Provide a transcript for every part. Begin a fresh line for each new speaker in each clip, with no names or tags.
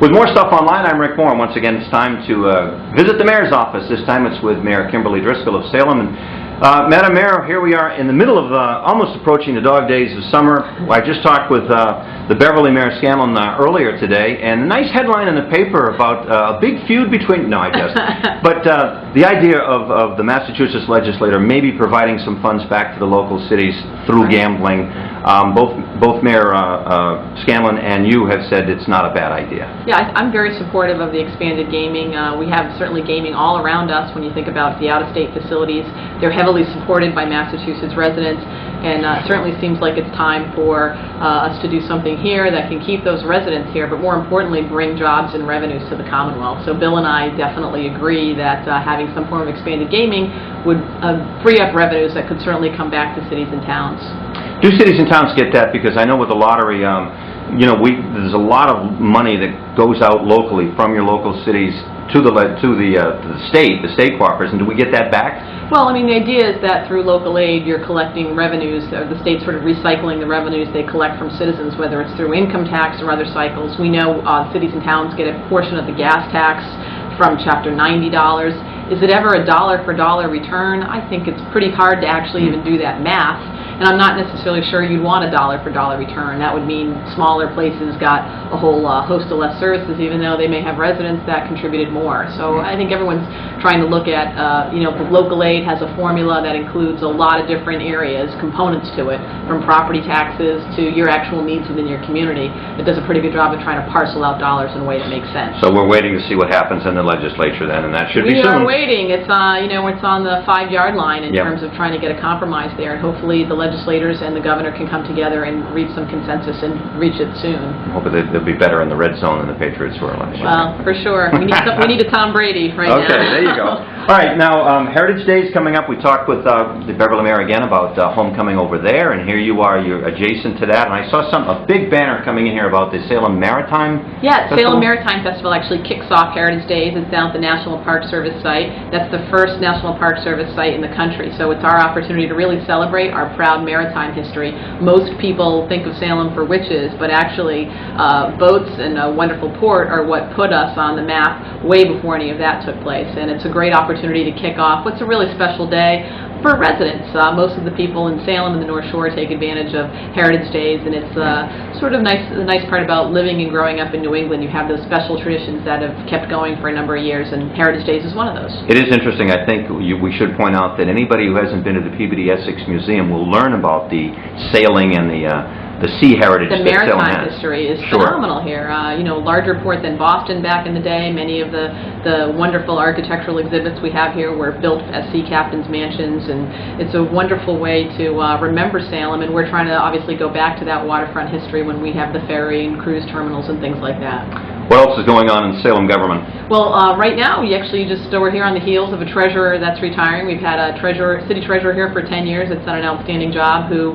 With more stuff online, I'm Rick Moore. Once again, it's time to visit the mayor's office. This time it's with Mayor Kimberly Driscoll of Salem. And Madam Mayor, here we are in the middle of almost approaching the dog days of summer. I just talked with the Beverly Mayor Scanlon earlier today, and a nice headline in the paper about a big feud between... No, I just... But the idea of the Massachusetts legislator maybe providing some funds back to the local cities through gambling. Both Mayor Scanlon and you have said it's not a bad idea.
Yeah, I'm very supportive of the expanded gaming. We have certainly gaming all around us when you think about the out-of-state facilities. They're heavily supported by Massachusetts residents, and it certainly seems like it's time for us to do something here that can keep those residents here, but more importantly, bring jobs and revenues to the Commonwealth. So Bill and I definitely agree that having some form of expanded gaming would free up revenues that could certainly come back to cities and towns.
Do cities and towns get that? Because I know with the lottery, you know, there's a lot of money that goes out locally from your local cities to the state coffers, and do we get that back?
Well, I mean, the idea is that through local aid, you're collecting revenues, or the state's sort of recycling the revenues they collect from citizens, whether it's through income tax or other cycles. We know cities and towns get a portion of the gas tax from Chapter 90 dollars. Is it ever a dollar for dollar return? I think it's pretty hard to actually even do that math. And I'm not necessarily sure you'd want a dollar for dollar return. That would mean smaller places got a whole host of less services, even though they may have residents that contributed more. So I think everyone's trying to look at, you know, local aid has a formula that includes a lot of different areas, components to it, from property taxes to your actual needs within your community. It does a pretty good job of trying to parcel out dollars in a way that makes sense.
So we're waiting to see what happens in the legislature then, and that should be soon.
We are waiting. It's, you know, it's on the 5-yard line in terms of trying to get a compromise there, and hopefully the legislators and the governor can come together and reach some consensus and reach it soon.
Hopefully they'll be better in the red zone than the Patriots were last year.
Well, for sure. We need a Tom Brady right now.
Okay, there you go. All right, now Heritage Day is coming up. We talked with the Beverly Mayor again about homecoming over there, and here you are, you're adjacent to that. And I saw a big banner coming in here about the Salem Maritime Festival.
Salem Maritime Festival actually kicks off Heritage Days. It's down at the National Park Service site. That's the first National Park Service site in the country, so it's our opportunity to really celebrate our proud maritime history. Most people think of Salem for witches, but actually boats and a wonderful port are what put us on the map way before any of that took place, and it's a great opportunity to kick off what's a really special day for residents. Most of the people in Salem and the North Shore take advantage of Heritage Days, and it's sort of the nice part about living and growing up in New England. You have those special traditions that have kept going for a number of years, and Heritage Days is one of those.
It is interesting. I think we should point out that anybody who hasn't been to the Peabody Essex Museum will learn about the sailing and the sea heritage
that Salem has. The maritime history is phenomenal here. You know, larger port than Boston back in the day. Many of the wonderful architectural exhibits we have here were built as sea captains' mansions, and it's a wonderful way to remember Salem, and we're trying to obviously go back to that waterfront history when we have the ferry and cruise terminals and things like that.
What else is going on in Salem government?
Well, right now, we're here on the heels of a treasurer that's retiring. We've had a city treasurer here for 10 years that's done an outstanding job, who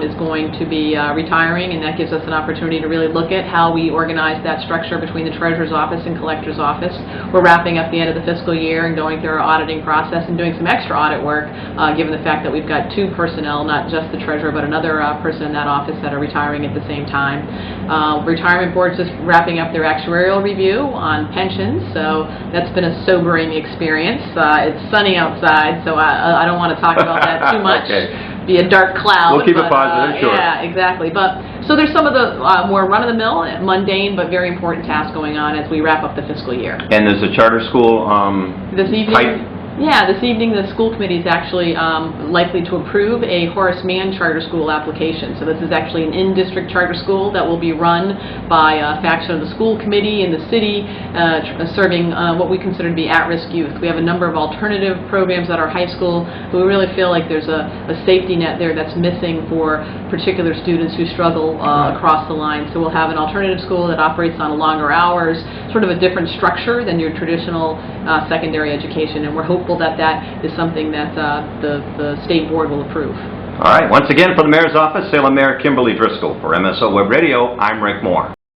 is going to be retiring, and that gives us an opportunity to really look at how we organize that structure between the treasurer's office and collector's office. We're wrapping up the end of the fiscal year and going through our auditing process and doing some extra audit work, given the fact that we've got 2 personnel, not just the treasurer, but another person in that office that are retiring at the same time. Retirement board's just wrapping up their actuarial review on pensions, so that's been a sobering experience. It's sunny outside, so I don't want to talk about that too much. Be a dark cloud.
We'll keep it positive, sure.
Yeah, exactly. But so there's some of the more run-of-the-mill, mundane, but very important tasks going on as we wrap up the fiscal year.
And there's a charter school
this evening. Yeah, this evening the school committee is actually likely to approve a Horace Mann charter school application. So this is actually an in-district charter school that will be run by a faction of the school committee in the city, serving what we consider to be at-risk youth. We have a number of alternative programs at our high school, but we really feel like there's a safety net there that's missing for particular students who struggle across the line. So we'll have an alternative school that operates on longer hours, sort of a different structure than your traditional secondary education, and we're hopeful that is something that the state board will approve.
All right. Once again, for the mayor's office, Salem Mayor Kimberly Driscoll. For MSO Web Radio, I'm Rick Moore.